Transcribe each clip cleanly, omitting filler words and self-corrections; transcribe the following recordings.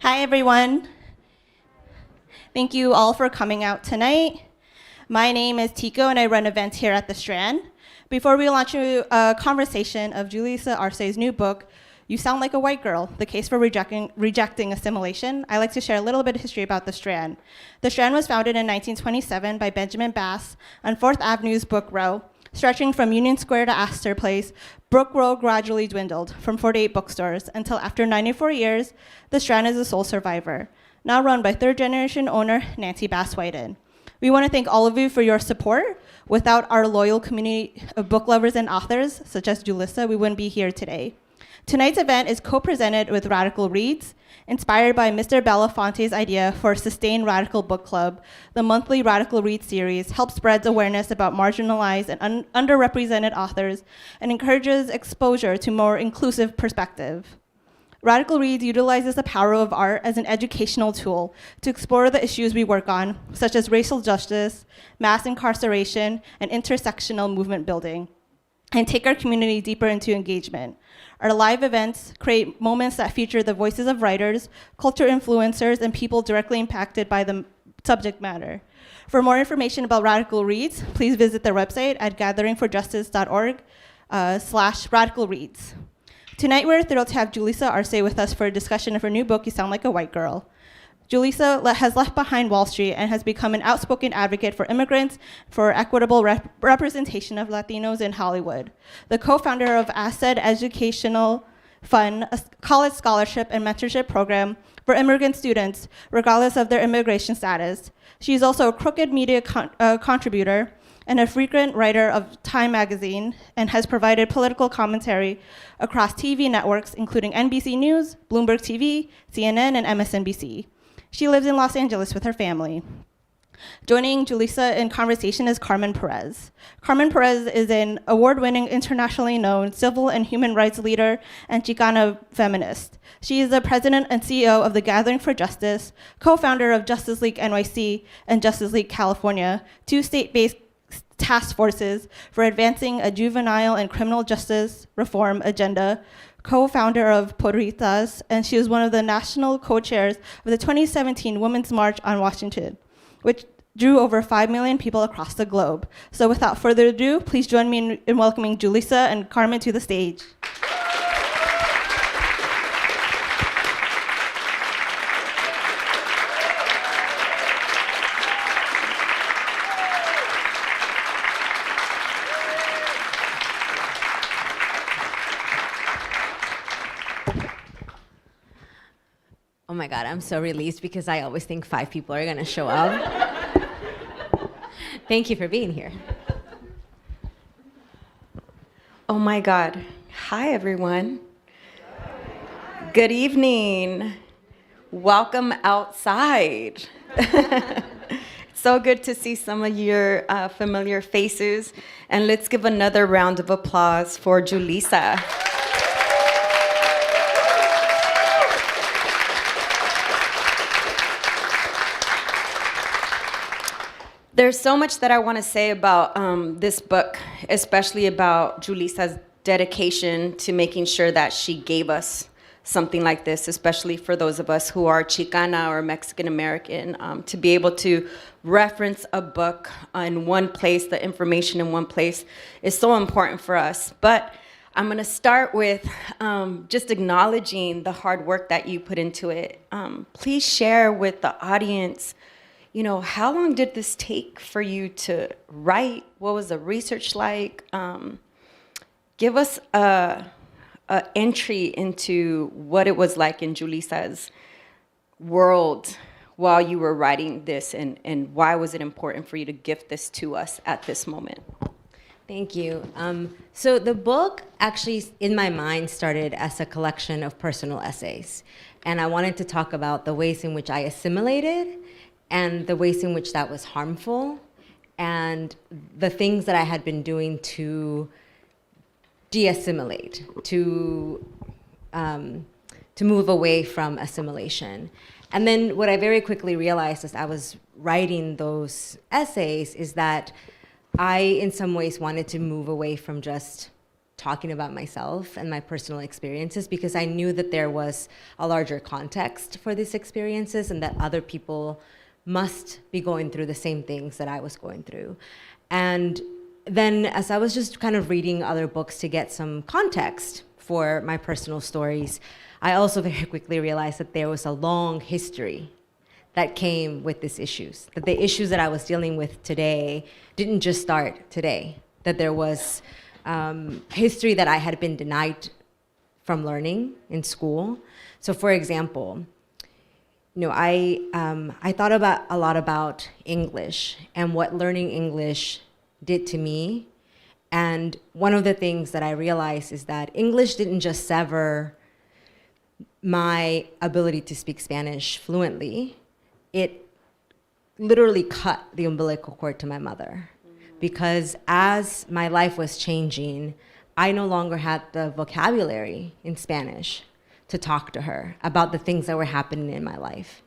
Hi, everyone. Thank you all for coming out tonight. My name is Tico, and I run events here at the Strand. Before we launch a conversation of Julissa Arce's new book, You Sound Like a White Girl, The Case for Rejecting Assimilation, I'd like to share a little bit of history about the Strand. The Strand was founded in 1927 by Benjamin Bass on 4th Avenue's Brook Row. Stretching from Union Square to Astor Place, Brook Row gradually dwindled from 48 bookstores until after 94 years, the Strand is the sole survivor, now run by third-generation owner Nancy Bass Whiten. We want to thank all of you for your support. Without our loyal community of book lovers and authors, such as Julissa, we wouldn't be here today. Tonight's event is co-presented with Radical Readz. Inspired by Mr. Belafonte's idea for a sustained radical book club, the monthly Radical Readz series helps spread awareness about marginalized and underrepresented authors and encourages exposure to more inclusive perspective. Radical Readz utilizes the power of art as an educational tool to explore the issues we work on, such as racial justice, mass incarceration, and intersectional movement building, and take our community deeper into engagement. Our live events create moments that feature the voices of writers, culture influencers, and people directly impacted by the subject matter. For more information about Radical Readz, please visit their website at gatheringforjustice.org/Radical Readz. Tonight, we're thrilled to have Julissa Arce with us for a discussion of her new book, You Sound Like a White Girl. Julissa has left behind Wall Street and has become an outspoken advocate for immigrants, for equitable representation of Latinos in Hollywood. The co-founder of Asced Educational Fund, a college scholarship and mentorship program for immigrant students, regardless of their immigration status. She is also a Crooked Media contributor and a frequent writer of Time magazine, and has provided political commentary across TV networks, including NBC News, Bloomberg TV, CNN, and MSNBC. She lives in Los Angeles with her family. Joining Julissa in conversation is Carmen Perez. Carmen Perez is an award-winning, internationally known civil and human rights leader and Chicana feminist. She is the president and CEO of the Gathering for Justice, co-founder of Justice League NYC and Justice League California, two state-based task forces for advancing a juvenile and criminal justice reform agenda, co-founder of Readz, and she was one of the national co-chairs of the 2017 Women's March on Washington, which drew over 5 million people across the globe. So without further ado, please join me in welcoming Julissa and Carmen to the stage. Oh my God, I'm so relieved because I always think 5 people are gonna show up. Thank you for being here. Oh my God. Hi, everyone. Good evening. Welcome outside. So good to see some of your familiar faces. And let's give another round of applause for Julissa. There's so much that I want to say about this book, especially about Julissa's dedication to making sure that she gave us something like this, especially for those of us who are Chicana or Mexican American, to be able to reference a book in one place, the information in one place, is so important for us. But I'm going to start with just acknowledging the hard work that you put into it. Please share with the audience, how long did this take for you to write? What was the research like? Give us a entry into what it was like in Julissa's world while you were writing this, and why was it important for you to gift this to us at this moment? Thank you. So the book actually, in my mind, started as a collection of personal essays. And I wanted to talk about the ways in which I assimilated and the ways in which that was harmful, and the things that I had been doing to de-assimilate, to move away from assimilation. And then what I very quickly realized as I was writing those essays is that I, in some ways, wanted to move away from just talking about myself and my personal experiences because I knew that there was a larger context for these experiences and that other people must be going through the same things that I was going through. And then as I was just kind of reading other books to get some context for my personal stories, I also very quickly realized that there was a long history that came with these issues, that the issues that I was dealing with today didn't just start today, that there was history that I had been denied from learning in school. So for example, I thought about a lot about English and what learning English did to me. And one of the things that I realized is that English didn't just sever my ability to speak Spanish fluently, it literally cut the umbilical cord to my mother. Because as my life was changing, I no longer had the vocabulary in Spanish to talk to her about the things that were happening in my life.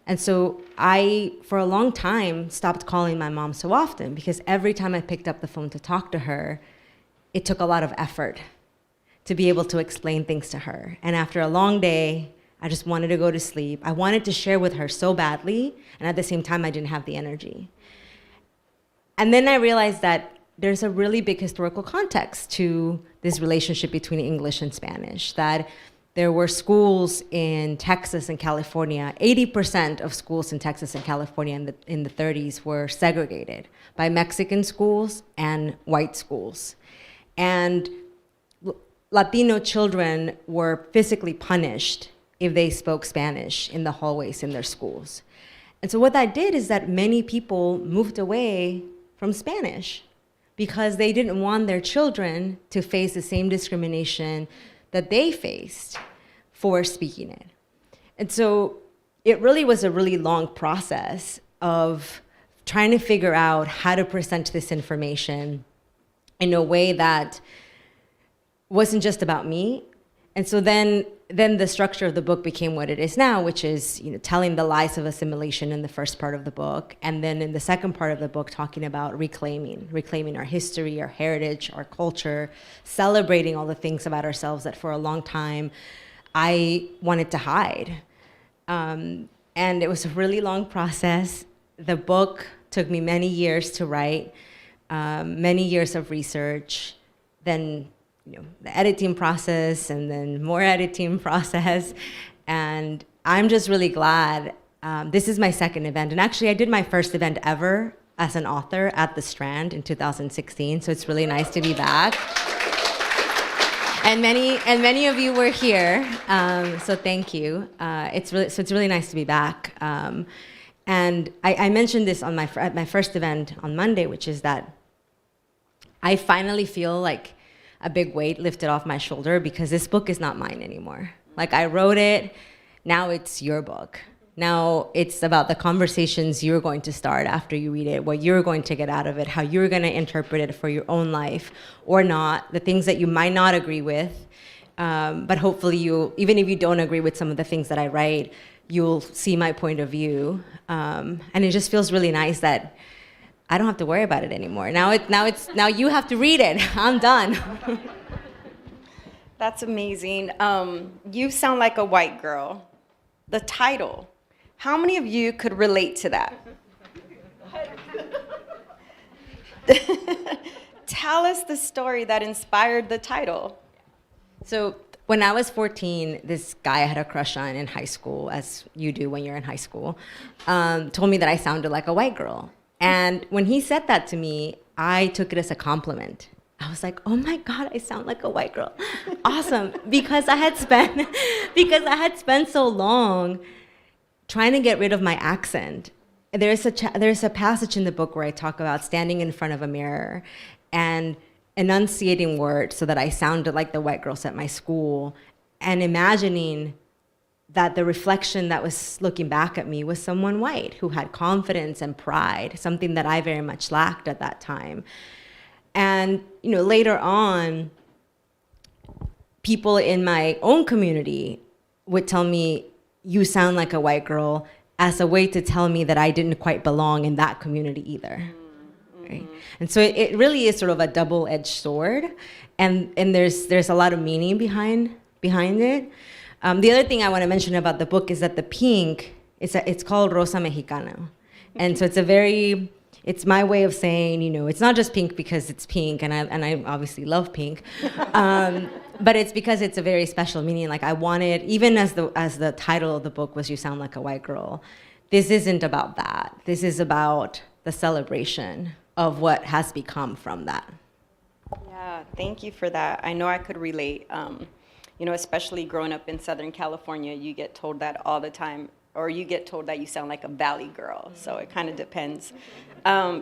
And so I, for a long time, stopped calling my mom so often because every time I picked up the phone to talk to her, it took a lot of effort to be able to explain things to her. And after a long day, I just wanted to go to sleep. I wanted to share with her so badly, and at the same time, I didn't have the energy. And then I realized that there's a really big historical context to this relationship between English and Spanish, that there were schools in Texas and California. 80% of schools in Texas and California in the 30s were segregated by Mexican schools and white schools. And Latino children were physically punished if they spoke Spanish in the hallways in their schools. And so what that did is that many people moved away from Spanish because they didn't want their children to face the same discrimination that they faced for speaking it. And so it really was a really long process of trying to figure out how to present this information in a way that wasn't just about me. And so then the structure of the book became what it is now, which is telling the lies of assimilation in the first part of the book, and then in the second part of the book talking about reclaiming our history, our heritage, our culture, celebrating all the things about ourselves that for a long time I wanted to hide. And it was a really long process. The book took me many years to write, many years of research, then the editing process, and then more editing process. And I'm just really glad. This is my second event. And actually, I did my first event ever as an author at the Strand in 2016. So it's really nice to be back. And many of you were here. So thank you. It's really nice to be back. And I mentioned this at my first event on Monday, which is that I finally feel like a big weight lifted off my shoulder because this book is not mine anymore. Like, I wrote it, now it's your book. Now it's about the conversations you're going to start after you read it, what you're going to get out of it, how you're going to interpret it for your own life or not, the things that you might not agree with. But hopefully even if you don't agree with some of the things that I write, you'll see my point of view. And it just feels really nice that I don't have to worry about it anymore. Now you have to read it. I'm done. That's amazing. You sound like a white girl. The title. How many of you could relate to that? Tell us the story that inspired the title. So when I was 14, this guy I had a crush on in high school, as you do when you're in high school, told me that I sounded like a white girl. And when he said that to me, I took it as a compliment. I was like, oh my God, I sound like a white girl. Awesome. Because I had spent so long trying to get rid of my accent. There's a passage in the book where I talk about standing in front of a mirror and enunciating words so that I sounded like the white girls at my school, and imagining that the reflection that was looking back at me was someone white who had confidence and pride, something that I very much lacked at that time. And later on, people in my own community would tell me, you sound like a white girl, as a way to tell me that I didn't quite belong in that community either. Right? And so it really is sort of a double-edged sword, and there's a lot of meaning behind it. The other thing I want to mention about the book is that the pink, it's called Rosa Mexicana. And so it's my way of saying, it's not just pink because it's pink, and I obviously love pink, but it's because it's a very special meaning. Like I wanted, even as the title of the book was "You Sound Like a White Girl," this isn't about that. This is about the celebration of what has become from that. Yeah, thank you for that. I know I could relate. Especially growing up in Southern California, you get told that all the time, or you get told that you sound like a valley girl. So it kind of depends.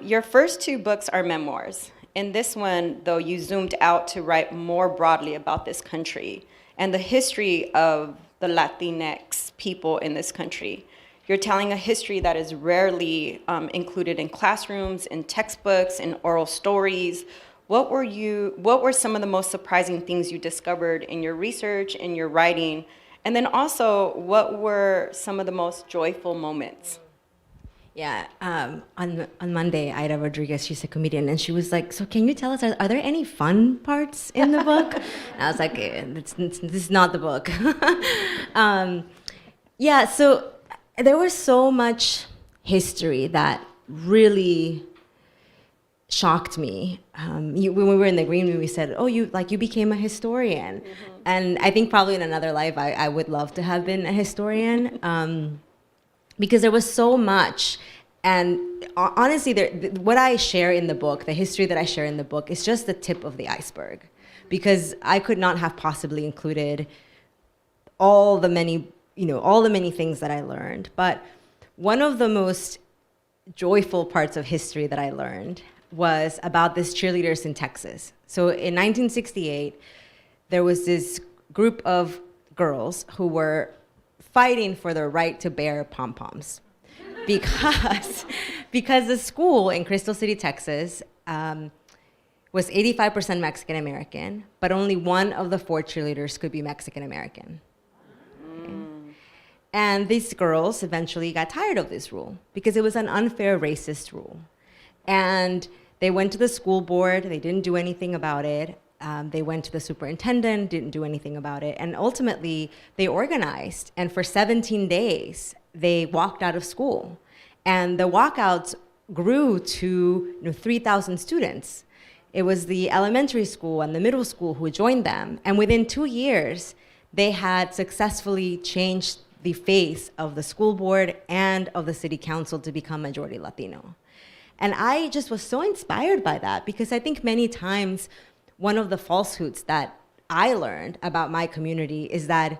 Your first two books are memoirs. In this one, though, you zoomed out to write more broadly about this country and the history of the Latinx people in this country. You're telling a history that is rarely included in classrooms, in textbooks, in oral stories. What were some of the most surprising things you discovered in your research, in your writing? And then also, what were some of the most joyful moments? Yeah, on Monday, Ida Rodriguez, she's a comedian, and she was like, so can you tell us, are there any fun parts in the book? And I was like, this is not the book. So there was so much history that really shocked me. When we were in the green room, we said, "Oh, you became a historian," and I think probably in another life I would love to have been a historian, because there was so much. And honestly, what I share in the book, the history that I share in the book, is just the tip of the iceberg, because I could not have possibly included all the many things that I learned. But one of the most joyful parts of history that I learned was about these cheerleaders in Texas. So in 1968, there was this group of girls who were fighting for their right to bear pom-poms because the school in Crystal City, Texas, was 85% Mexican American, but only one of the 4 cheerleaders could be Mexican American. And these girls eventually got tired of this rule because it was an unfair racist rule. And they went to the school board, they didn't do anything about it. They went to the superintendent, didn't do anything about it. And ultimately, they organized. And for 17 days, they walked out of school. And the walkouts grew to 3,000 students. It was the elementary school and the middle school who joined them. And within 2 years, they had successfully changed the face of the school board and of the city council to become majority Latino. And I just was so inspired by that, because I think many times one of the falsehoods that I learned about my community is that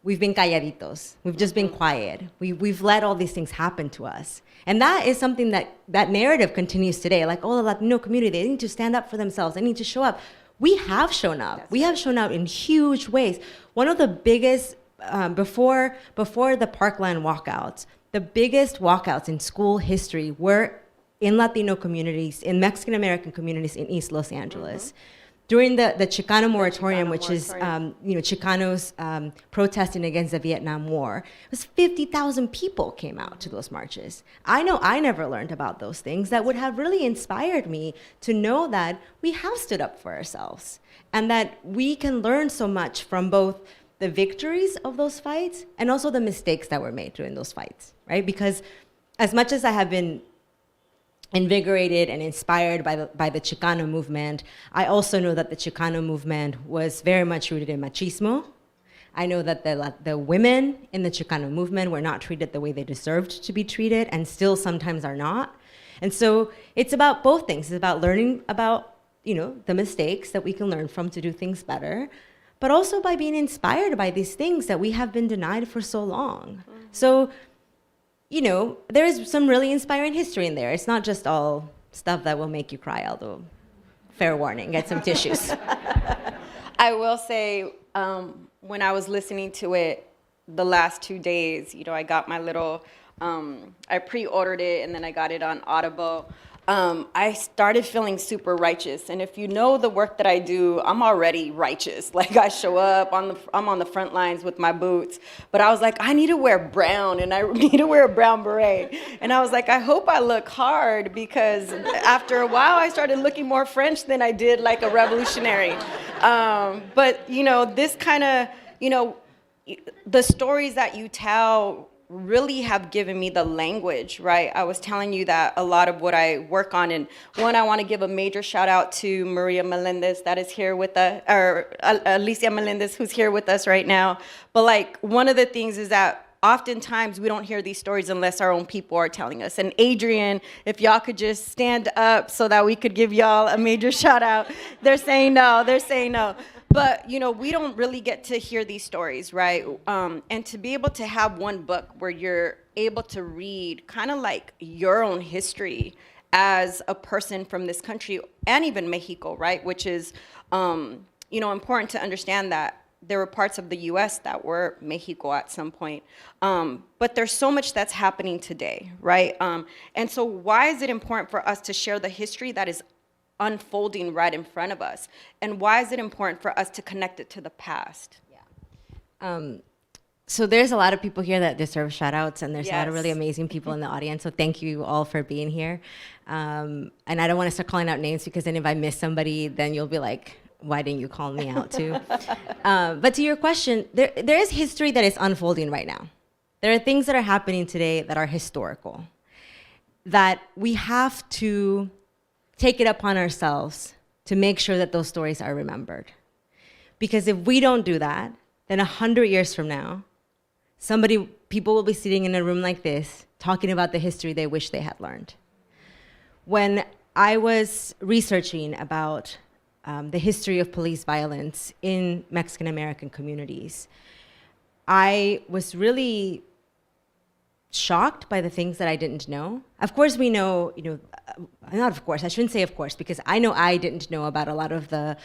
we've been calladitos. We've just been quiet. We've let all these things happen to us. And that is something that narrative continues today. Like, oh, the Latino community, they need to stand up for themselves. They need to show up. We have shown up. We have shown up in huge ways. One of the biggest, before the Parkland walkouts, the biggest walkouts in school history were in Latino communities, in Mexican American communities in East Los Angeles. During the Chicano moratorium, which is Chicanos protesting against the Vietnam War, it was 50,000 people came out to those marches. I know I never learned about those things that would have really inspired me to know that we have stood up for ourselves and that we can learn so much from both the victories of those fights and also the mistakes that were made during those fights, right? Because as much as I have been invigorated and inspired by the Chicano movement, I also know that the Chicano movement was very much rooted in machismo. I know that the women in the Chicano movement were not treated the way they deserved to be treated, and still sometimes are not. And so it's about both things. It's about learning about, the mistakes that we can learn from to do things better, but also by being inspired by these things that we have been denied for so long. So, there is some really inspiring history in there. It's not just all stuff that will make you cry, although, fair warning, get some tissues. I will say, when I was listening to it the last 2 days, I got my little, I pre-ordered it and then I got it on Audible. I started feeling super righteous. And if you know the work that I do, I'm already righteous. Like I show up, I'm on the front lines with my boots. But I was like, I need to wear brown and I need to wear a brown beret. And I was like, I hope I look hard, because after a while I started looking more French than I did like a revolutionary. But, this kind of, the stories that you tell really have given me the language, right? I was telling you that a lot of what I work on, and one, I want to give a major shout out to Maria Melendez that is here with us, or Alicia Melendez, who's here with us right now. But like, one of the things is that oftentimes we don't hear these stories unless our own people are telling us. And Adrian, if y'all could just stand up so that we could give y'all a major shout out. They're saying no. But, we don't really get to hear these stories, right? And to be able to have one book where you're able to read kind of like your own history as a person from this country and even Mexico, right? Which is, important to understand that there were parts of the US that were Mexico at some point. But there's so much that's happening today, right? And so why is it important for us to share the history that is unfolding right in front of us? And why is it important for us to connect it to the past? So there's a lot of people here that deserve shout outs, and there's a lot of Yes. really amazing people in the audience. So thank you all for being here. And I don't want to start calling out names, because then if I miss somebody, then you'll be like, why didn't you call me out too? But to your question, there is history that is unfolding right now. There are things that are happening today that are historical, that we have to take it upon ourselves to make sure that those stories are remembered. Because if we don't do that, then 100 years from now, people will be sitting in a room like this talking about the history they wish they had learned. When I was researching about the history of police violence in Mexican American communities, I was really shocked by the things that I didn't know. Of course, we know, not of course, I shouldn't say of course, because I know I didn't know about a lot of the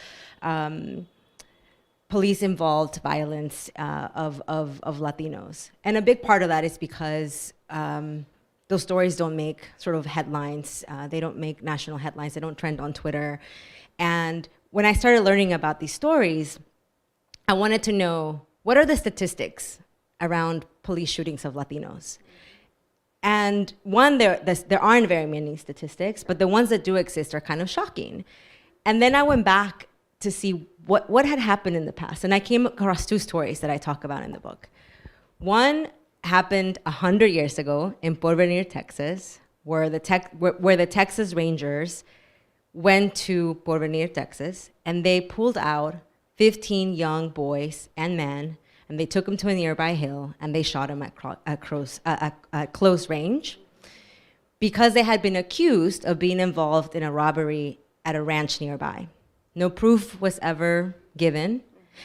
police-involved violence of Latinos. And a big part of that is because those stories don't make sort of headlines. They don't make national headlines. They don't trend on Twitter. And when I started learning about these stories, I wanted to know, what are the statistics around police shootings of Latinos? And one, there aren't very many statistics, but the ones that do exist are kind of shocking. And then I went back to see what had happened in the past. And I came across two stories that I talk about in the book. One happened 100 years ago in Porvenir, Texas, where the Texas Rangers went to Porvenir, Texas, and they pulled out 15 young boys and men, and they took them to a nearby hill, and they shot them at close range because they had been accused of being involved in a robbery at a ranch nearby. No proof was ever given.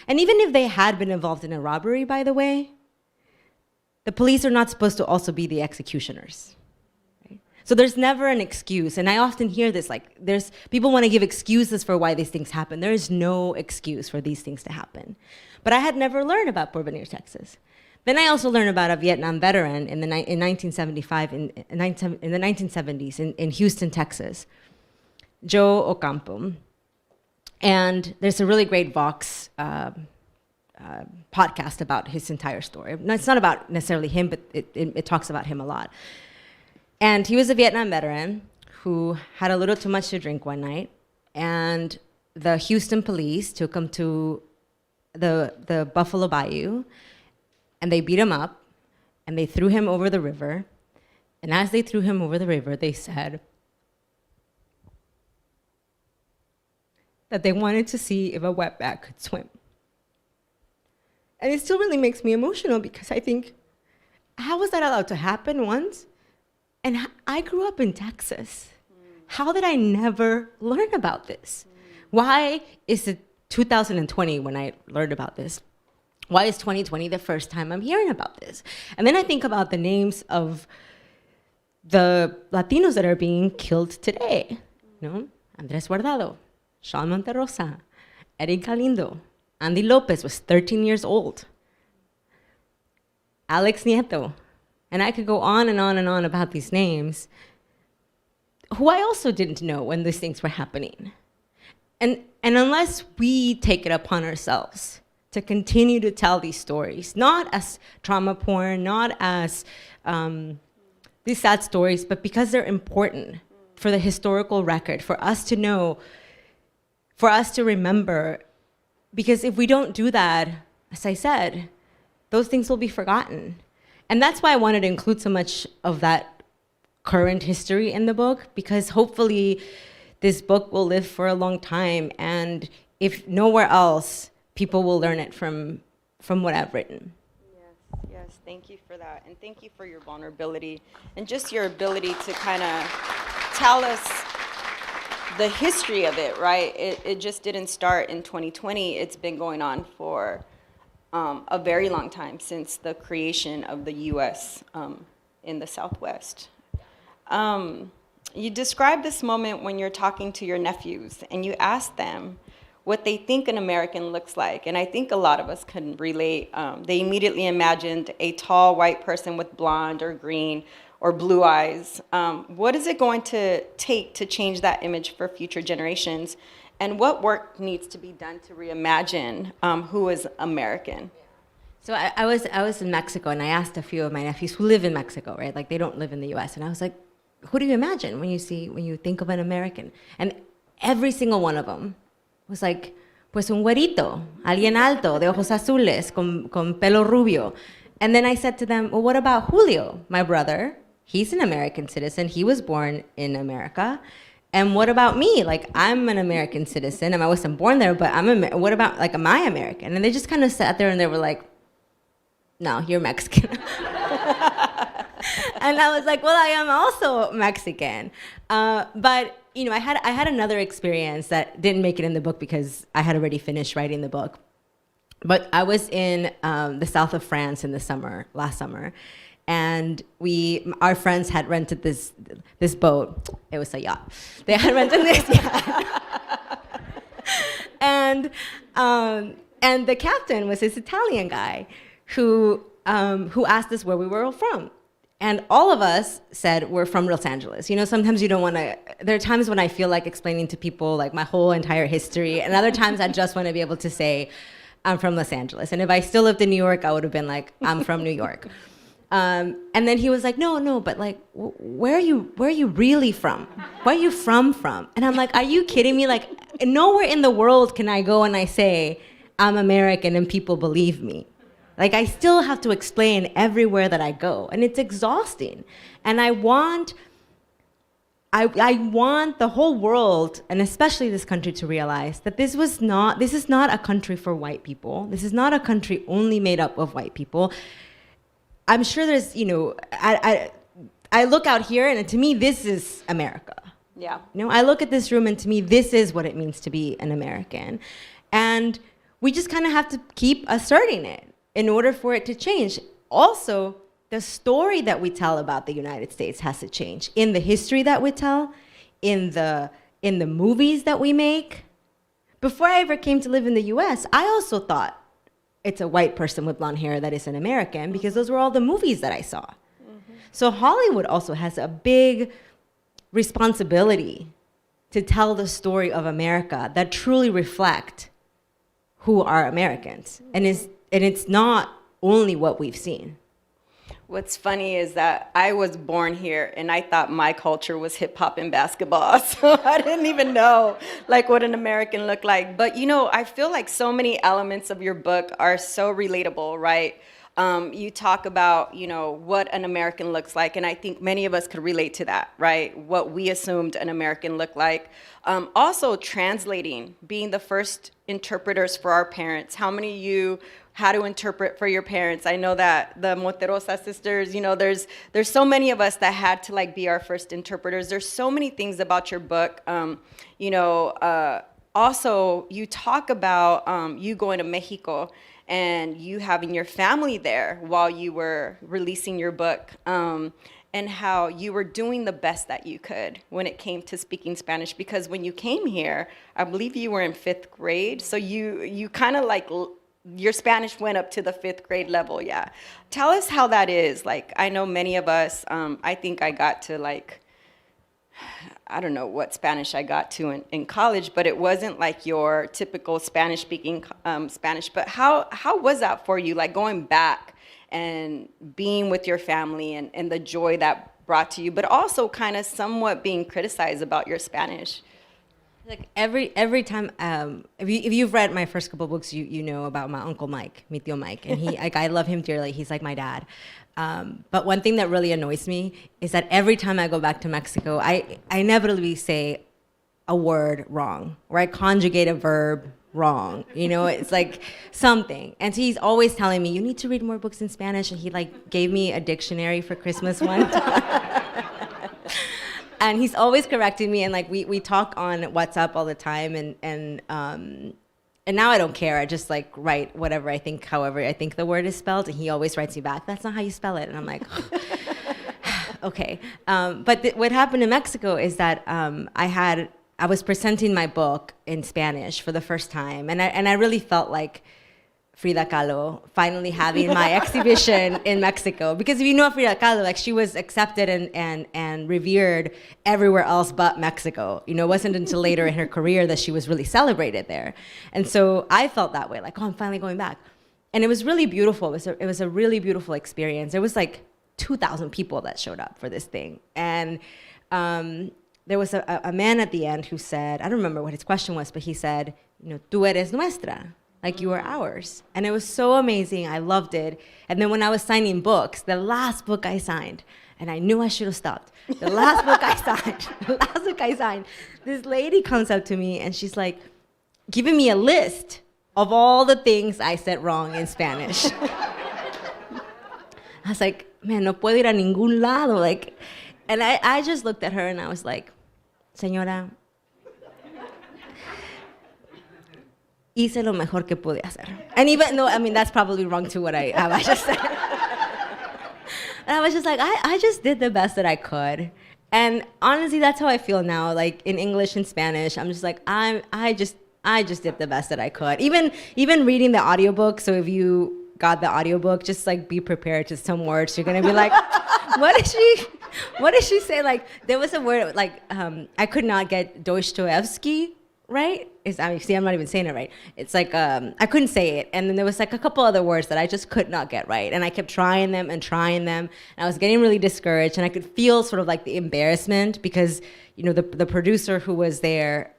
And even if they had been involved in a robbery, by the way, the police are not supposed to also be the executioners. So there's never an excuse, and I often hear this, like, people want to give excuses for why these things happen. There is no excuse for these things to happen. But I had never learned about Porvenir, Texas. Then I also learned about a Vietnam veteran in 1975, in the 1970s, in Houston, Texas, Joe Ocampo. And there's a really great Vox podcast about his entire story. No, it's not about necessarily him, but it talks about him a lot. And he was a Vietnam veteran who had a little too much to drink one night, and the Houston police took him to the Buffalo Bayou, and they beat him up, and they threw him over the river. And as they threw him over the river, they said that they wanted to see if a wetback could swim. And it still really makes me emotional, because I think, how was that allowed to happen once? And I grew up in Texas. How did I never learn about this? Why is it 2020 when I learned about this? Why is 2020 the first time I'm hearing about this? And then I think about the names of the Latinos that are being killed today. Andres Guardado, Sean Monterrosa, Eric Galindo, Andy Lopez was 13 years old, Alex Nieto. And I could go on and on and on about these names. who I also didn't know when these things were happening. And unless we take it upon ourselves to continue to tell these stories, not as trauma porn, not as these sad stories, but because they're important for the historical record, for us to know, for us to remember. Because if we don't do that, as I said, those things will be forgotten. And that's why I wanted to include so much of that current history in the book, because hopefully this book will live for a long time. And if nowhere else, people will learn it from what I've written. Yes, thank you for that. And thank you for your vulnerability and just your ability to kind of tell us the history of it, right? It just didn't start in 2020. It's been going on for a very long time, since the creation of the U.S. In the Southwest. You describe this moment when you're talking to your nephews and you ask them what they think an American looks like. And I think a lot of us can relate. They immediately imagined a tall white person with blonde or green or blue eyes. What is it going to take to change that image for future generations? And what work needs to be done to reimagine who is American? So I was in Mexico, and I asked a few of my nephews who live in Mexico, right? Like, they don't live in the U.S. And I was like, who do you imagine when you think of an American? And every single one of them was like, pues un güerito, alguien alto, de ojos azules, con pelo rubio. And then I said to them, well, what about Julio, my brother? He's an American citizen. He was born in America. And what about me? Like, I'm an American citizen, and I wasn't born there, but what about, like, am I American? And they just kind of sat there and they were like, no, you're Mexican. And I was like, well, I am also Mexican. But, you know, I had another experience that didn't make it in the book because I had already finished writing the book. But I was in the south of France in the last summer. And our friends had rented this boat. It was a yacht. They had rented this yacht. And the captain was this Italian guy who asked us where we were all from. And all of us said we're from Los Angeles. You know, sometimes you don't want to, there are times when I feel like explaining to people like my whole entire history, and other times I just want to be able to say, I'm from Los Angeles. And if I still lived in New York, I would have been like, I'm from New York. And then he was like, no, but like, where are you really from? Where are you from? And I'm like, are you kidding me? Like, nowhere in the world can I go and I say, I'm American and people believe me. Like, I still have to explain everywhere that I go, and it's exhausting. And I want the whole world, and especially this country, to realize that this is not a country for white people. This is not a country only made up of white people. I'm sure there's, you know, I look out here, and to me, this is America. Yeah. You know, I look at this room, and to me, this is what it means to be an American. And we just kind of have to keep asserting it in order for it to change. Also, the story that we tell about the United States has to change. In the history that we tell, in the movies that we make. Before I ever came to live in the US, I also thought it's a white person with blonde hair that is an American, because those were all the movies that I saw. Mm-hmm. So Hollywood also has a big responsibility to tell the story of America that truly reflect who are Americans. And it's not only what we've seen. What's funny is that I was born here, and I thought my culture was hip hop and basketball, so I didn't even know like what an American looked like. But you know, I feel like so many elements of your book are so relatable, right? You talk about, you know, what an American looks like, and I think many of us could relate to that, right? What we assumed an American looked like. Also translating, being the first interpreters for our parents. How many of you had to interpret for your parents? I know that the Monterosa sisters, you know, there's so many of us that had to like be our first interpreters. There's so many things about your book. Also, you talk about you going to Mexico and you having your family there while you were releasing your book, and how you were doing the best that you could when it came to speaking Spanish. Because when you came here, I believe you were in 5th grade, so you kind of like, your Spanish went up to the 5th grade level, yeah. Tell us how that is. Like, I know many of us, I think I got to like, I don't know what Spanish I got to in college, but it wasn't like your typical Spanish-speaking Spanish. But how was that for you, like going back and being with your family and the joy that brought to you, but also kind of somewhat being criticized about your Spanish? Like every time, if you've read my first couple books, you know about my uncle Mike, mi tío Mike, and he like I love him dearly. He's like my dad. But one thing that really annoys me is that every time I go back to Mexico, I inevitably say a word wrong, or I conjugate a verb wrong. You know, it's like something. And so he's always telling me, you need to read more books in Spanish. And he like gave me a dictionary for Christmas one time. And he's always correcting me, and like we talk on WhatsApp all the time, and now I don't care. I just like write whatever I think, however I think the word is spelled, and he always writes me back, that's not how you spell it. And I'm like, okay. But what happened in Mexico is that I was presenting my book in Spanish for the first time, and I really felt like Frida Kahlo finally having my exhibition in Mexico. Because if you know Frida Kahlo, like she was accepted and revered everywhere else but Mexico. You know, it wasn't until later in her career that she was really celebrated there. And so I felt that way, like, oh, I'm finally going back. And it was really beautiful. It was a really beautiful experience. There was like 2,000 people that showed up for this thing. And there was a man at the end who said, I don't remember what his question was, but he said, you know, tú eres nuestra. Like, you are ours. And it was so amazing. I loved it. And then when I was signing books, the last book I signed, and I knew I should have stopped. The last book I signed, this lady comes up to me and she's like, giving me a list of all the things I said wrong in Spanish. I was like, man, no puedo ir a ningún lado. Like, and I just looked at her and I was like, señora, hice lo mejor que pude hacer. And even though, I mean, that's probably wrong to what I just said. And I was just like, I just did the best that I could. And honestly, that's how I feel now. Like in English and Spanish, I'm just like, I just did the best that I could. Even reading the audiobook, so if you got the audiobook, just like be prepared to some words. You're gonna be like, what did she say? Like, there was a word, like, I could not get Dostoevsky right? See, I'm not even saying it right. It's like, I couldn't say it. And then there was like a couple other words that I just could not get right. And I kept trying them. And I was getting really discouraged. And I could feel sort of like the embarrassment because, you know, the producer who was there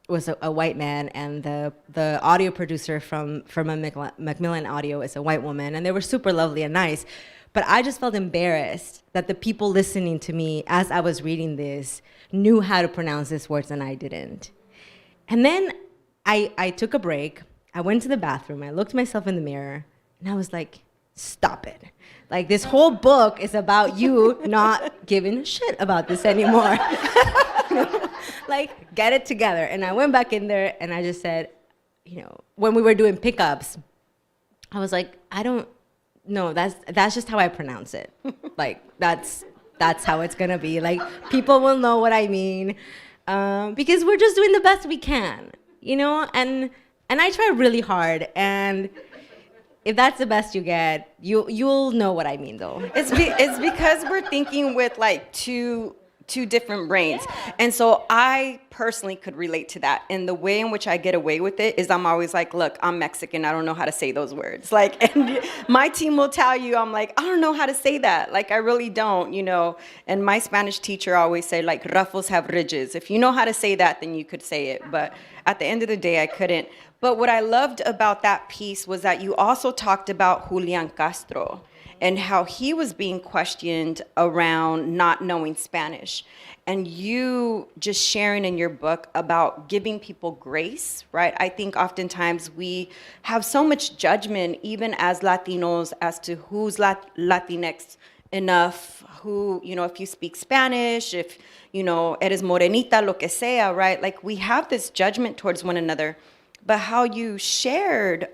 was a white man. And the audio producer from Macmillan Audio is a white woman. And they were super lovely and nice. But I just felt embarrassed that the people listening to me as I was reading this knew how to pronounce these words and I didn't. And then I took a break. I went to the bathroom. I looked myself in the mirror, and I was like, stop it. Like, this whole book is about you not giving a shit about this anymore. Like, get it together. And I went back in there, and I just said, you know, when we were doing pickups, I was like, I don't know. That's just how I pronounce it. Like, that's how it's going to be. Like, people will know what I mean. Because we're just doing the best we can, you know, and I try really hard, and if that's the best you get, you'll know what I mean, though. It's because we're thinking with like two different brains, and so I personally could relate to that. And the way in which I get away with it is I'm always like, look, I'm Mexican, I don't know how to say those words. Like, and my team will tell you, I'm like, I don't know how to say that. Like, I really don't, you know. And my Spanish teacher always said, like, ruffles have ridges. If you know how to say that, then you could say it. But at the end of the day, I couldn't. But what I loved about that piece was that you also talked about Julian Castro and how he was being questioned around not knowing Spanish. And you just sharing in your book about giving people grace, right? I think oftentimes we have so much judgment, even as Latinos, as to who's Latinx enough, who, you know, if you speak Spanish, if, you know, eres morenita, lo que sea, right? Like, we have this judgment towards one another. But how you shared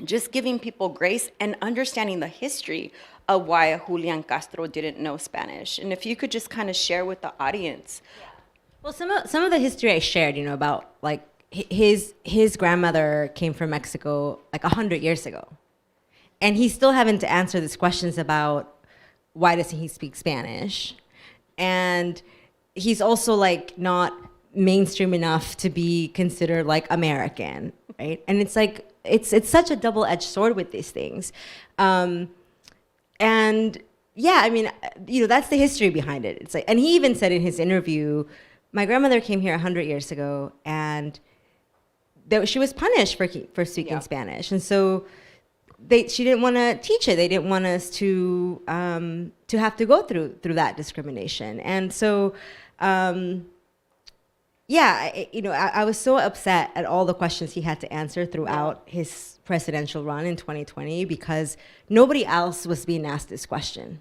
just giving people grace and understanding the history of why Julian Castro didn't know Spanish. And if you could just kind of share with the audience. Well, some of the history I shared, you know, about like his grandmother came from Mexico like 100 years ago. And he's still having to answer these questions about why doesn't he speak Spanish? And he's also like not mainstream enough to be considered like American, right? And it's like it's such a double-edged sword with these things, and yeah, I mean, that's the history behind it. It's like, and he even said in his interview, my grandmother came here 100 years ago, and she was punished for speaking Spanish, and so she didn't want to teach it. They didn't want us to have to go through that discrimination, and so. I was so upset at all the questions he had to answer throughout his presidential run in 2020 because nobody else was being asked this question,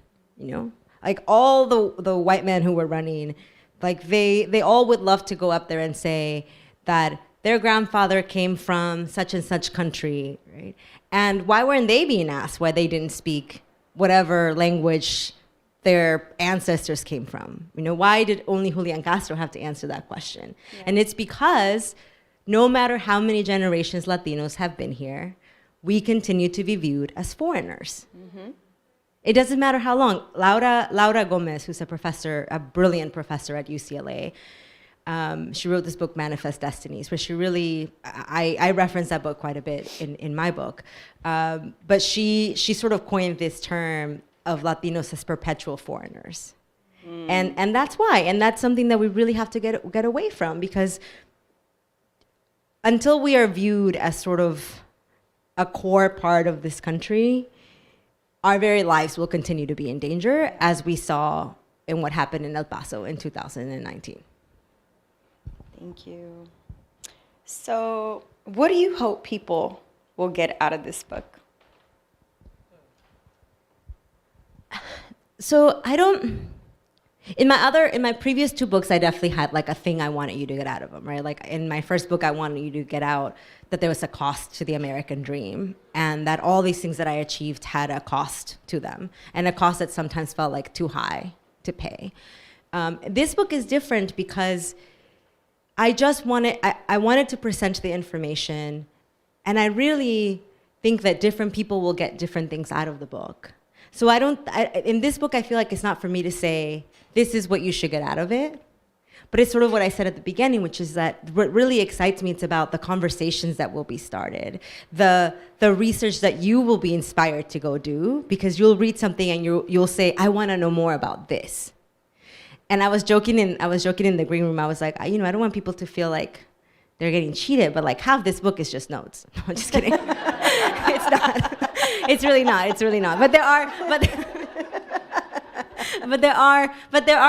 Like all the white men who were running, like they all would love to go up there and say that their grandfather came from such and such country, right? And why weren't they being asked why they didn't speak whatever language their ancestors came from? Why did only Julian Castro have to answer that question? Yeah. And it's because no matter how many generations Latinos have been here, we continue to be viewed as foreigners. Mm-hmm. It doesn't matter how long. Laura Gomez, who's a brilliant professor at UCLA, she wrote this book, Manifest Destinies, where she really, I reference that book quite a bit in my book, but she sort of coined this term of Latinos as perpetual foreigners. And that's why. And that's something that we really have to get away from, because until we are viewed as sort of a core part of this country, our very lives will continue to be in danger, as we saw in what happened in El Paso in 2019. Thank you. So what do you hope people will get out of this book? So in my previous two books, I definitely had like a thing I wanted you to get out of them, right? Like in my first book, I wanted you to get out that there was a cost to the American dream, and that all these things that I achieved had a cost to them, and a cost that sometimes felt like too high to pay. This book is different because I wanted to present the information, and I really think that different people will get different things out of the book. So in this book, I feel like it's not for me to say, this is what you should get out of it. But it's sort of what I said at the beginning, which is that what really excites me, it's about the conversations that will be started, the research that you will be inspired to go do, because you'll read something and you'll say, I want to know more about this. And I was joking in the green room. I was like, I don't want people to feel like they're getting cheated, but like half this book is just notes. No, I'm just kidding. It's not. It's really not. It's really not. But there are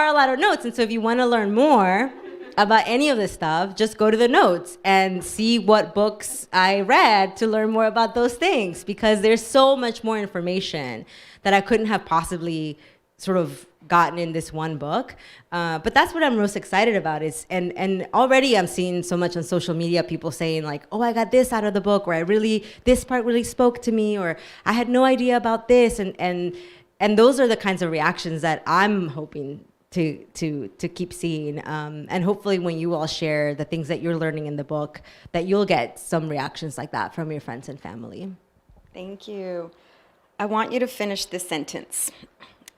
a lot of notes. And so if you want to learn more about any of this stuff, just go to the notes and see what books I read to learn more about those things, because there's so much more information that I couldn't have possibly sort of gotten in this one book. But that's what I'm most excited about and already I'm seeing so much on social media, people saying like, oh, I got this out of the book, or this part really spoke to me, or I had no idea about this. And those are the kinds of reactions that I'm hoping to keep seeing. And hopefully when you all share the things that you're learning in the book, that you'll get some reactions like that from your friends and family. Thank you. I want you to finish this sentence.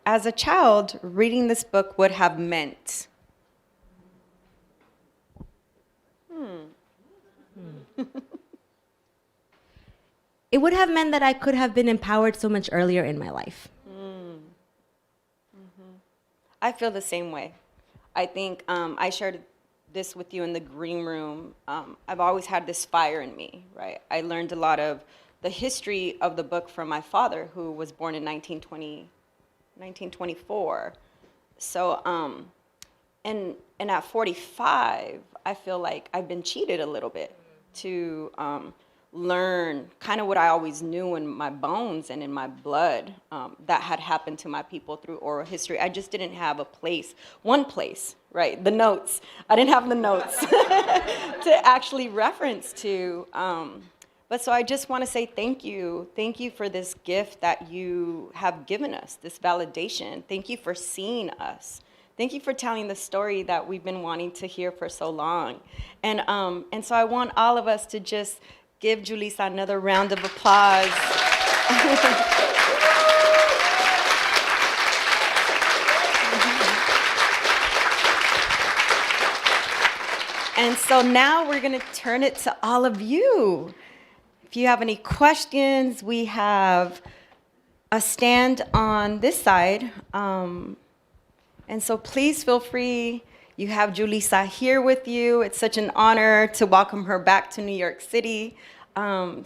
As a child, reading this book would have meant. It would have meant that I could have been empowered so much earlier in my life. I feel the same way. I think I shared this with you in the green room. I've always had this fire in me, right? I learned a lot of the history of the book from my father, who was born in 1924. So, and at 45, I feel like I've been cheated a little bit to learn kind of what I always knew in my bones and in my blood that had happened to my people through oral history. I just didn't have one place, right? The notes. I didn't have the notes to actually reference to. But so I just want to say thank you. Thank you for this gift that you have given us, this validation. Thank you for seeing us. Thank you for telling the story that we've been wanting to hear for so long. And so I want all of us to just give Julissa another round of applause. And so now we're going to turn it to all of you. If you have any questions, we have a stand on this side. And so please feel free. You have Julissa here with you. It's such an honor to welcome her back to New York City. Come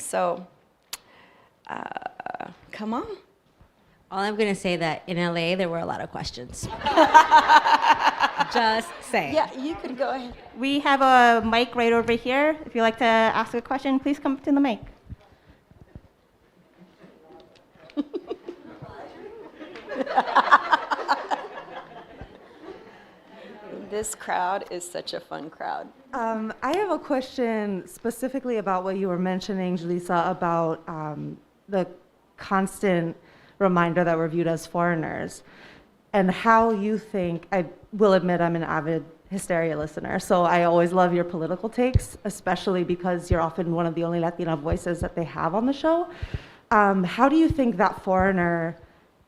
on. All I'm going to say that in LA, there were a lot of questions. Just saying. Yeah, you could go ahead. We have a mic right over here. If you'd like to ask a question, please come to the mic. This crowd is such a fun crowd. I have a question specifically about what you were mentioning, Julissa, about the constant reminder that we're viewed as foreigners, and how you think, I will admit I'm an avid Hysteria listener, so I always love your political takes, especially because you're often one of the only Latina voices that they have on the show. How do you think that foreigner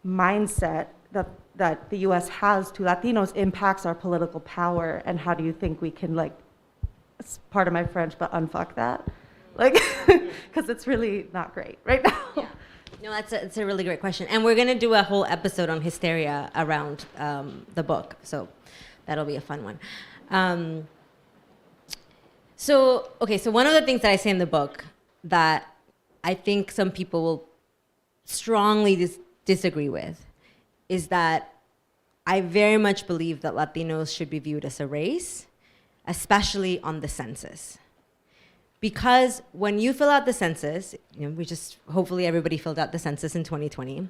mindset that the US has to Latinos impacts our political power, and how do you think we can, like, it's part of my French, but unfuck that? Like, because it's really not great right now. Yeah. No, it's a really great question. And we're going to do a whole episode on hysteria around the book. So that'll be a fun one. So one of the things that I say in the book that I think some people will strongly disagree with is that I very much believe that Latinos should be viewed as a race, especially on the census. Because when you fill out the census, hopefully everybody filled out the census in 2020.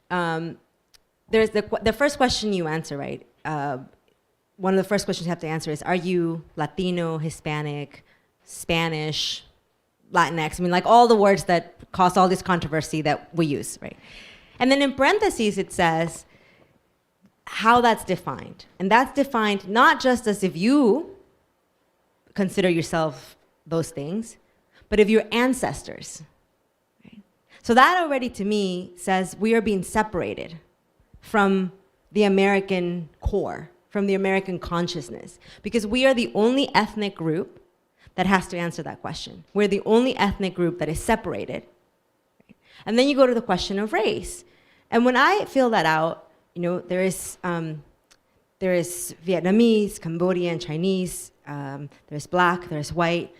There's the first question you answer, right? One of the first questions you have to answer is, are you Latino, Hispanic, Spanish, Latinx? I mean, like all the words that cause all this controversy that we use, right? And then in parentheses, it says how that's defined. And that's defined not just as if you consider yourself those things, but of your ancestors. Right? So that already to me says we are being separated from the American core, from the American consciousness, because we are the only ethnic group that has to answer that question. We're the only ethnic group that is separated. Right? And then you go to the question of race. And when I fill that out, there is Vietnamese, Cambodian, Chinese, there's black, there's white.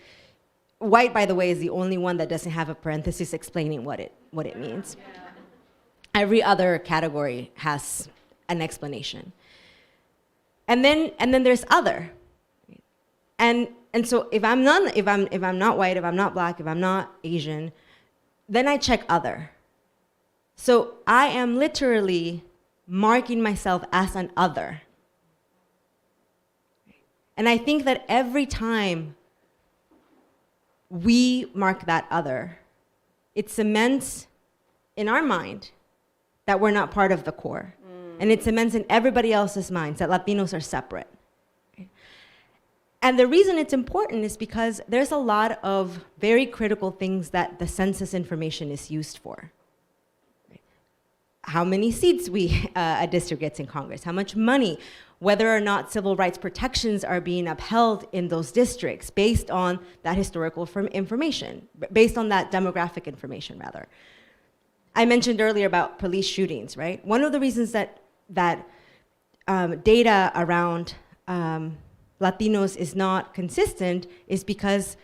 White, by the way, is the only one that doesn't have a parenthesis explaining what it means. Yeah. Every other category has an explanation. And then there's other. And so if I'm not white, if I'm not black, if I'm not Asian, then I check other. So I am literally marking myself as an other. And I think that every time we mark that other, it cements in our mind that we're not part of the core. And it cements in everybody else's minds that Latinos are separate. And the reason it's important is because there's a lot of very critical things that the census information is used for. How many seats a district gets in Congress, how much money, whether or not civil rights protections are being upheld in those districts based on that historical information, based on that demographic information, rather. I mentioned earlier about police shootings, right? One of the reasons that data around Latinos is not consistent is because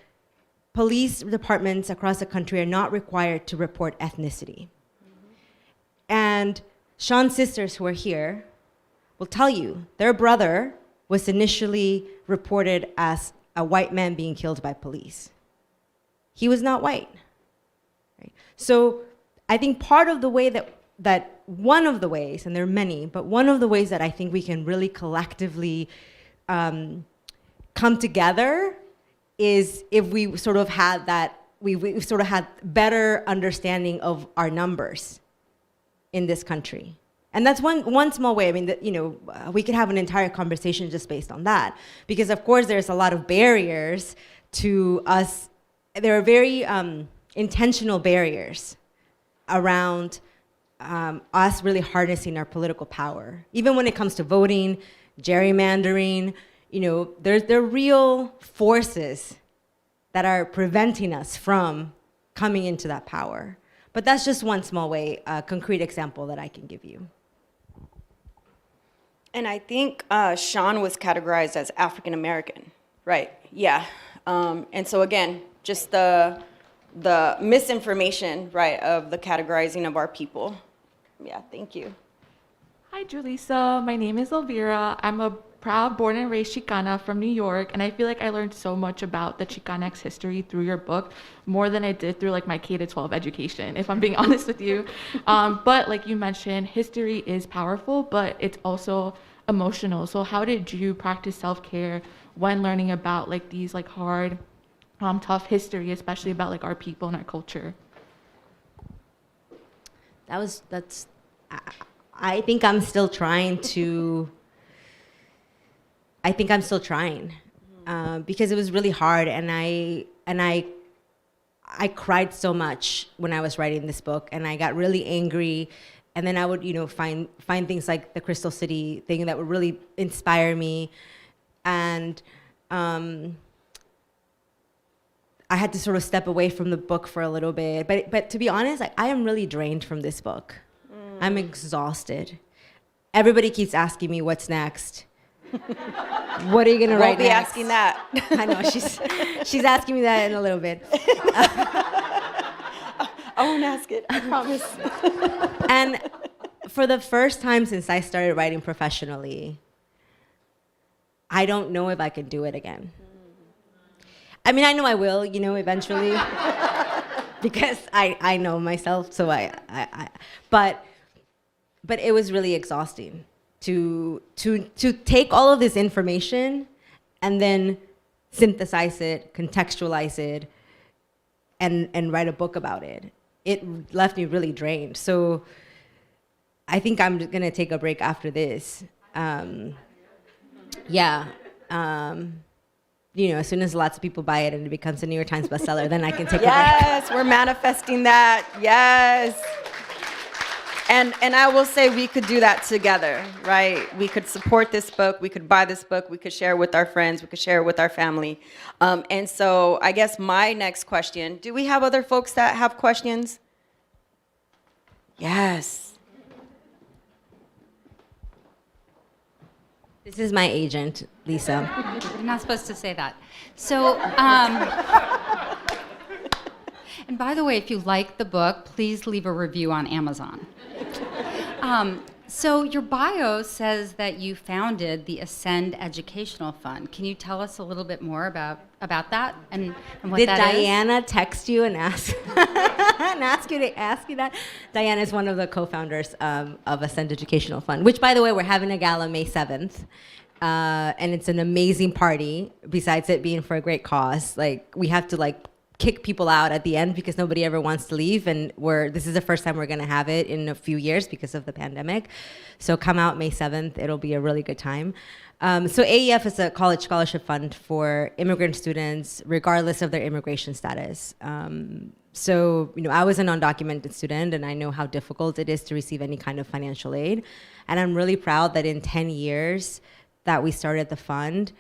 police departments across the country are not required to report ethnicity. And Sean's sisters who are here will tell you their brother was initially reported as a white man being killed by police. He was not white. Right? So I think part of the way that one of the ways, and there are many, but one of the ways that I think we can really collectively come together is if we sort of had that, we sort of had better understanding of our numbers in this country. And that's one small way. I mean, we could have an entire conversation just based on that. Because of course there's a lot of barriers to us. There are very intentional barriers around us really harnessing our political power. Even when it comes to voting, gerrymandering, there are real forces that are preventing us from coming into that power. But that's just one small way, a concrete example that I can give you. And I think Sean was categorized as African American, right? Yeah. And so again, just the misinformation, right, of the categorizing of our people. Yeah, thank you. Hi, Julissa. My name is Elvira. I'm a proud born and raised Chicana from New York, and I feel like I learned so much about the Chicanx history through your book, more than I did through like my K-12 education, if I'm being honest with you. But like you mentioned, history is powerful, but it's also emotional. So how did you practice self-care when learning about like these like hard, tough history, especially about like our people and our culture? I think I'm still trying because it was really hard, and I cried so much when I was writing this book, and I got really angry, and then I would find things like the Crystal City thing that would really inspire me, and I had to sort of step away from the book for a little bit. But to be honest, I am really drained from this book. I'm exhausted. Everybody keeps asking me what's next. What are you gonna write next? Won't be asking that. I know, she's asking me that in a little bit. I won't ask it, I promise. And for the first time since I started writing professionally, I don't know if I can do it again. I mean, I know I will, eventually, because I know myself. So but it was really exhausting to take all of this information and then synthesize it, contextualize it, and write a book about it. It left me really drained. So I think I'm just gonna take a break after this. As soon as lots of people buy it and it becomes a New York Times bestseller, then I can take a break. Yes, we're manifesting that. Yes. And I will say we could do that together, right? We could support this book. We could buy this book. We could share it with our friends. We could share it with our family. And so I guess my next question, do we have other folks that have questions? Yes. This is my agent, Lisa. You're not supposed to say that. So, and by the way, if you like the book, please leave a review on Amazon. So your bio says that you founded the Ascend Educational Fund. Can you tell us a little bit more about that and what Did that is? Did Diana text you and ask you that? Diana is one of the co-founders of Ascend Educational Fund, which, by the way, we're having a gala May 7th. And it's an amazing party, besides it being for a great cause. Like, we have to kick people out at the end because nobody ever wants to leave, and this is the first time we're going to have it in a few years because of the pandemic. So come out May 7th. It'll be a really good time. So AEF is a college scholarship fund for immigrant students, regardless of their immigration status. So I was an undocumented student, and I know how difficult it is to receive any kind of financial aid. And I'm really proud that in 10 years that we started the fund,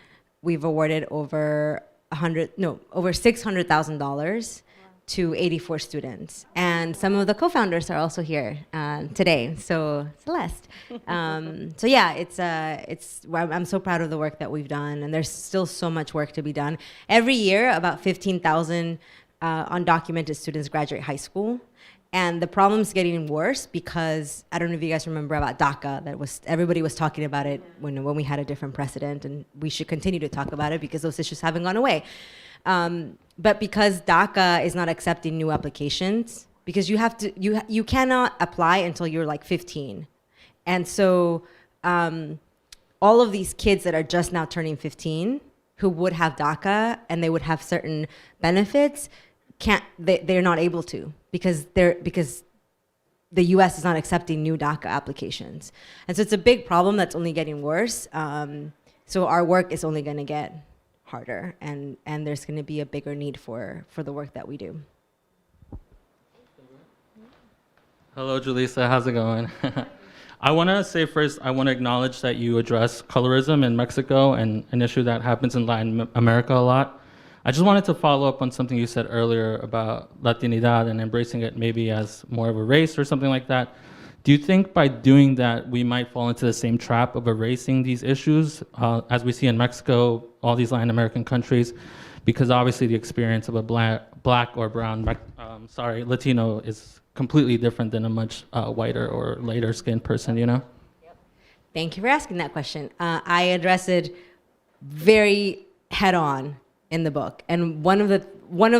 we've awarded over $600,000 to 84 students. And some of the co-founders are also here today. So Celeste. So yeah, I'm so proud of the work that we've done, and there's still so much work to be done. Every year, about 15,000 undocumented students graduate high school. And the problem's getting worse because I don't know if you guys remember about DACA. Everybody was talking about it when we had a different precedent, and we should continue to talk about it because those issues haven't gone away. But because DACA is not accepting new applications, because you cannot apply until you're 15, and so all of these kids that are just now turning 15 who would have DACA and they would have certain benefits they're not able to because the U.S. is not accepting new DACA applications. And so it's a big problem that's only getting worse. So our work is only going to get harder, and there's going to be a bigger need for the work that we do. Hello, Julissa. How's it going? I want to say first, I want to acknowledge that you address colorism in Mexico and an issue that happens in Latin America a lot. I just wanted to follow up on something you said earlier about Latinidad and embracing it maybe as more of a race or something like that. Do you think by doing that, we might fall into the same trap of erasing these issues, as we see in Mexico, all these Latin American countries? Because obviously the experience of a black or brown, Latino is completely different than a much whiter or lighter skinned person, you know? Thank you for asking that question. I address it very head on in the book. And one of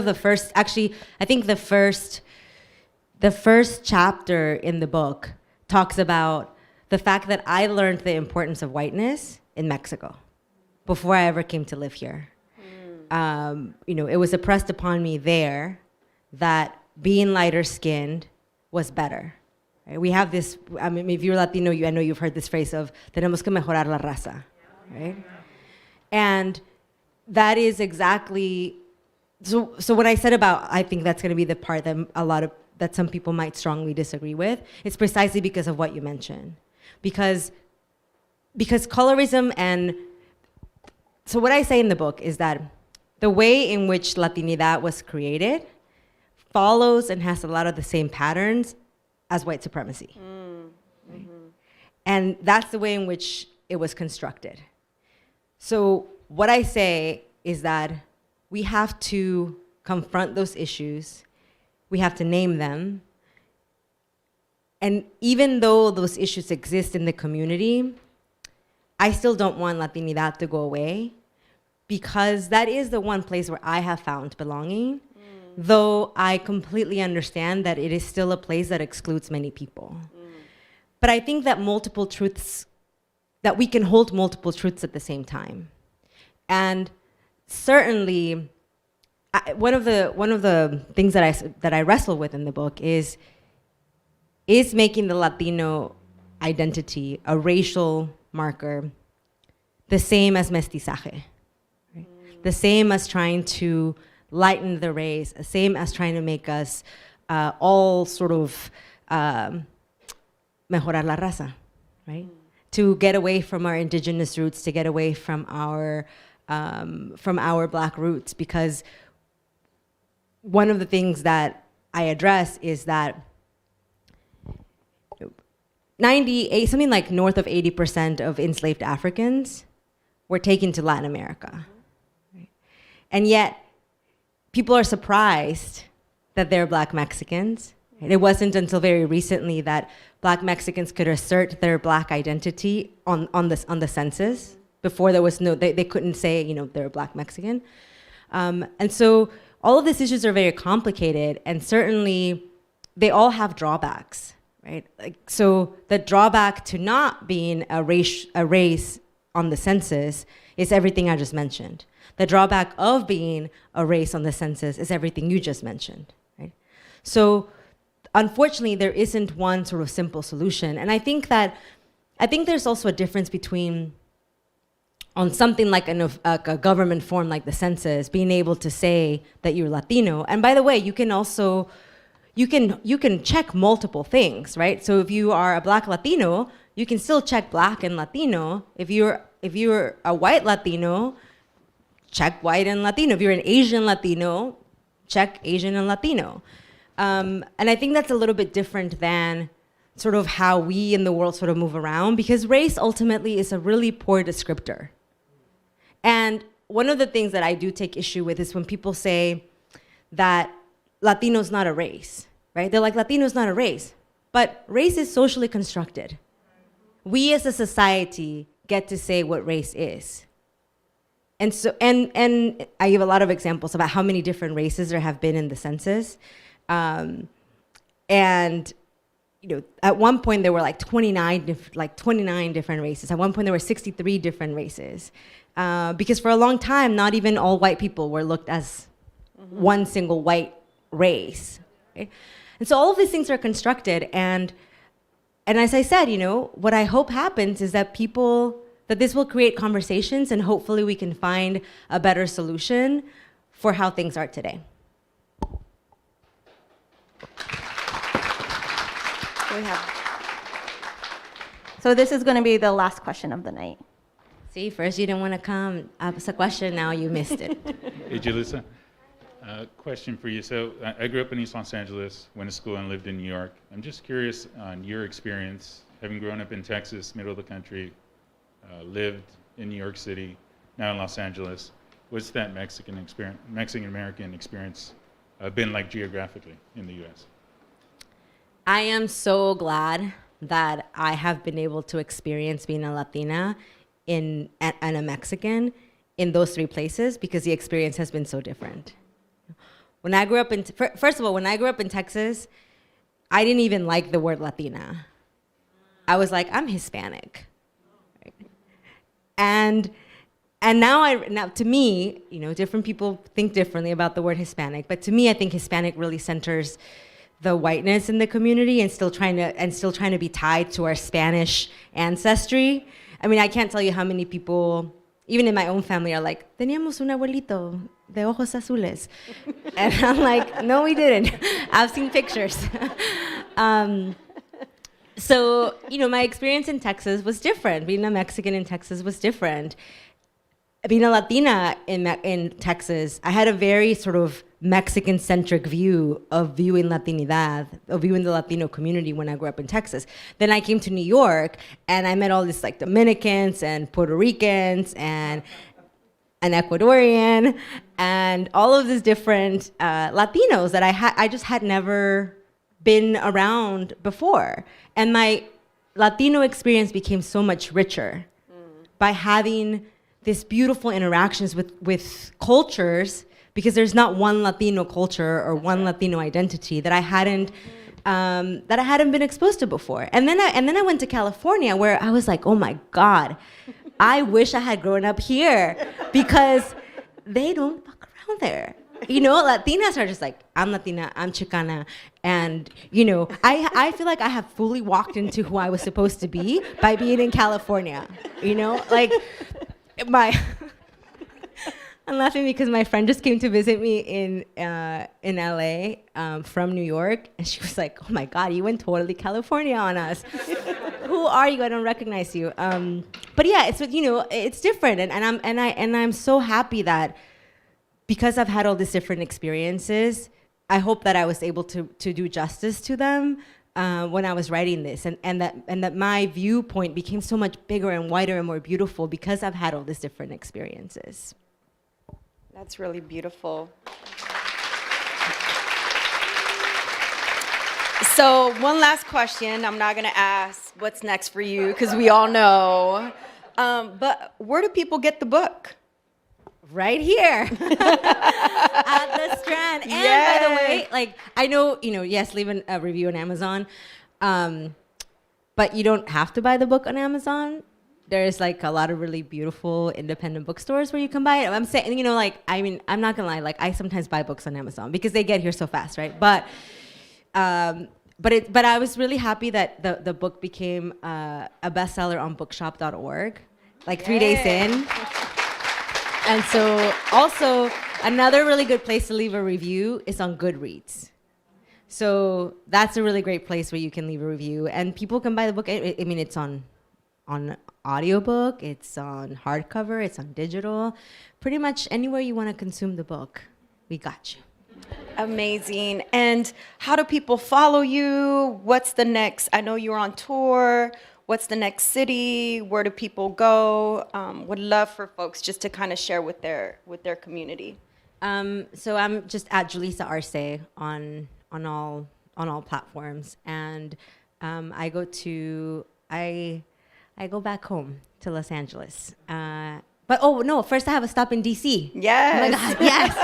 the first, actually, I think the first chapter in the book talks about the fact that I learned the importance of whiteness in Mexico before I ever came to live here. It was impressed upon me there that being lighter skinned was better. Right? We have this, if you're Latino, I know you've heard this phrase of, tenemos que mejorar la raza, right? And that is exactly, so when I said about, I think that's gonna be the part that some people might strongly disagree with, it's precisely because of what you mentioned. Because colorism so what I say in the book is that the way in which Latinidad was created follows and has a lot of the same patterns as white supremacy. Right? And that's the way in which it was constructed. So what I say is that we have to confront those issues, we have to name them, and even though those issues exist in the community, I still don't want Latinidad to go away, because that is the one place where I have found belonging, though I completely understand that it is still a place that excludes many people. But I think that that we can hold multiple truths at the same time. And certainly, one of the things that I wrestle with in the book is making the Latino identity a racial marker the same as mestizaje. The same as trying to lighten the race, the same as trying to make us all sort of mejorar la raza, right? To get away from our indigenous roots, to get away from our black roots, because one of the things that I address is that something like north of 80% of enslaved Africans were taken to Latin America. And yet, people are surprised that they're Black Mexicans. It wasn't until very recently that Black Mexicans could assert their Black identity on the census. Before there was they couldn't say, they're a Black Mexican. And so all of these issues are very complicated, and certainly they all have drawbacks, right? So the drawback to not being a race on the census is everything I just mentioned. The drawback of being a race on the census is everything you just mentioned, right? So unfortunately, there isn't one sort of simple solution. And I think there's also a difference between, on something like a government form like the census, being able to say that you're Latino. And by the way, you can also, you can check multiple things, right? So if you are a Black Latino, you can still check Black and Latino. If you're a white Latino, check white and Latino. If you're an Asian Latino, check Asian and Latino. And I think that's a little bit different than sort of how we in the world sort of move around, because race ultimately is a really poor descriptor. And one of the things that I do take issue with is when people say that Latino's not a race, right? They're like, Latino's not a race. But race is socially constructed. We as a society get to say what race is. And so, and I give a lot of examples about how many different races there have been in the census. And at one point there were like 29 different races. At one point there were 63 different races. Because for a long time, not even all white people were looked as one single white race. Right? And so all of these things are constructed. And as I said, what I hope happens is that this will create conversations, and hopefully we can find a better solution for how things are today. So this is going to be the last question of the night. See, first you didn't want to come ask a question, now you missed it. Hey, Julissa. Question for you. So I grew up in East Los Angeles, went to school and lived in New York. I'm just curious on your experience, having grown up in Texas, middle of the country, lived in New York City, now in Los Angeles. What's that Mexican-American experience been like geographically in the U.S.? I am so glad that I have been able to experience being a Latina and a Mexican in those three places because the experience has been so different. When I grew up in, first of all, when I grew up in Texas, I didn't even like the word Latina. I was like, I'm Hispanic. Right? And now to me, different people think differently about the word Hispanic, but to me, I think Hispanic really centers the whiteness in the community and still trying to be tied to our Spanish ancestry. I mean, I can't tell you how many people, even in my own family, are like, teníamos un abuelito de ojos azules. And I'm like, no, we didn't. I've seen pictures. So, my experience in Texas was different. Being a Mexican in Texas was different. Being a Latina in Texas, I had a very sort of Mexican-centric view of viewing Latinidad, of viewing the Latino community when I grew up in Texas. Then I came to New York, and I met all these like Dominicans and Puerto Ricans and an Ecuadorian, and all of these different Latinos that I just had never been around before. And my Latino experience became so much richer by having these beautiful interactions with cultures, because there's not one Latino culture or one Latino identity that I hadn't been exposed to before. And then I went to California, where I was like, oh my God, I wish I had grown up here, because they don't fuck around there. Latinas are just like, I'm Latina, I'm Chicana, and I feel like I have fully walked into who I was supposed to be by being in California. I'm laughing because my friend just came to visit me in LA from New York, and she was like, "Oh my God, you went totally California on us. Who are you? I don't recognize you." But yeah, it's different, and I'm so happy that because I've had all these different experiences, I hope that I was able to do justice to them when I was writing this, and that my viewpoint became so much bigger and wider and more beautiful because I've had all these different experiences. That's really beautiful. So one last question. I'm not going to ask what's next for you, because we all know. But where do people get the book? Right here at the Strand. And by the way, I know, yes, leave a review on Amazon, but you don't have to buy the book on Amazon. There's a lot of really beautiful independent bookstores where you can buy it. I'm saying, I'm not gonna lie, I sometimes buy books on Amazon because they get here so fast, right? But I was really happy that the book became a bestseller on bookshop.org, 3 days in. And so also another really good place to leave a review is on Goodreads. So that's a really great place where you can leave a review, and people can buy the book. It's on audiobook, it's on hardcover, it's on digital. Pretty much anywhere you want to consume the book, we got you. Amazing. And how do people follow you? What's the next? I know you're on tour. What's the next city? Where do people go? Would love for folks just to kind of share with their community. So I'm just at Julissa Arce on all platforms, and I go back home to Los Angeles. But oh no, first I have a stop in DC. Yes. Oh my God, yes.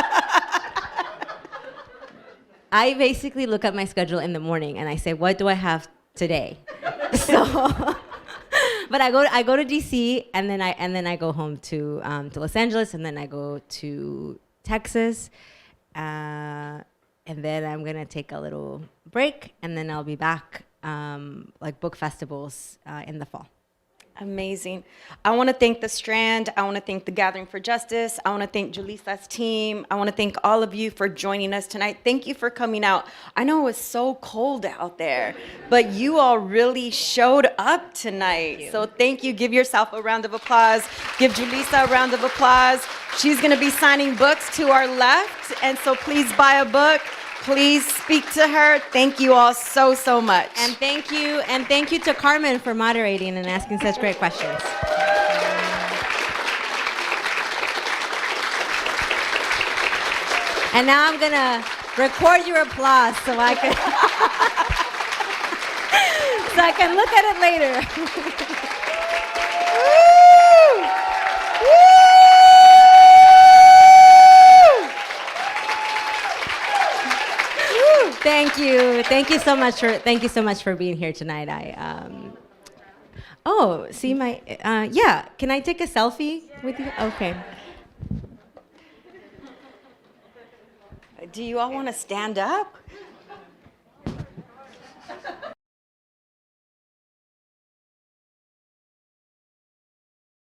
I basically look at my schedule in the morning and I say, what do I have today? So, but I go to DC, and then I go home to Los Angeles, and then I go to Texas, and then I'm gonna take a little break, and then I'll be back book festivals in the fall. Amazing. I want to thank the Strand. I want to thank the Gathering for Justice. I want to thank Julissa's team. I want to thank all of you for joining us tonight. Thank you for coming out. I know it was so cold out there, but you all really showed up tonight. So thank you. Give yourself a round of applause. Give Julissa a round of applause. She's going to be signing books to our left, and so please buy a book. Please speak to her. Thank you all so, so much. And thank you to Carmen for moderating and asking such great questions. And now I'm gonna record your applause so I can look at it later. Thank you so much for being here tonight. Can I take a selfie with you? Okay. Do you all want to stand up?